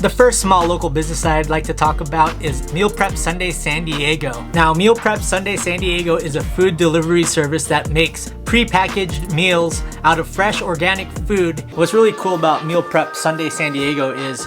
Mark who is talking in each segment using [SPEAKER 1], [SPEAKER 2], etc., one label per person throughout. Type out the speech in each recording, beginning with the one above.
[SPEAKER 1] The first small local business that I'd like to talk about is Meal Prep Sunday San Diego. Now, Meal Prep Sunday San Diego is a food delivery service that makes pre-packaged meals out of fresh organic food. What's really cool about Meal Prep Sunday San Diego is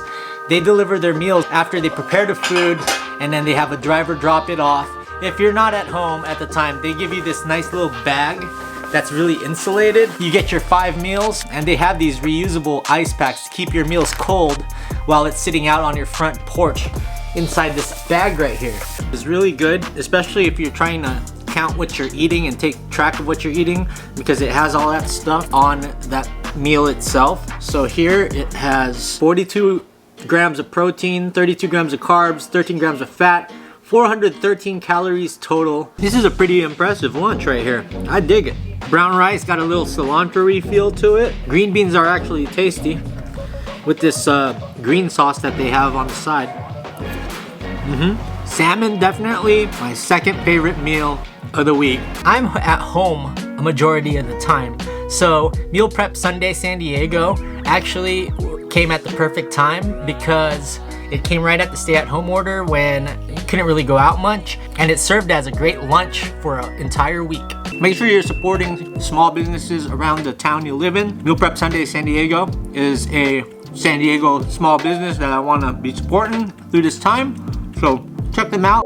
[SPEAKER 1] they deliver their meals after they prepare the food, and then they have a driver drop it off. If you're not at home at the time, they give you this nice little bag that's really insulated. You get your 5 meals, and they have these reusable ice packs to keep your meals cold while it's sitting out on your front porch inside this bag right here. It's really good, especially if you're trying to count what you're eating and take track of what you're eating, because it has all that stuff on that meal itself. So here it has 42 grams of protein, 32 grams of carbs, 13 grams of fat, 413 calories total. This is a pretty impressive lunch right here. I dig it. Brown rice got a little cilantro-y feel to it. Green beans are actually tasty with this green sauce that they have on the side. Salmon, definitely my second favorite meal of the week. I'm at home a majority of the time, so Meal Prep Sunday San Diego actually came at the perfect time because it came right at the stay-at-home order when you couldn't really go out much, and it served as a great lunch for an entire week. Make sure you're supporting small businesses around the town you live in. Meal Prep Sunday San Diego is a San Diego small business that I want to be supporting through this time, so check them out.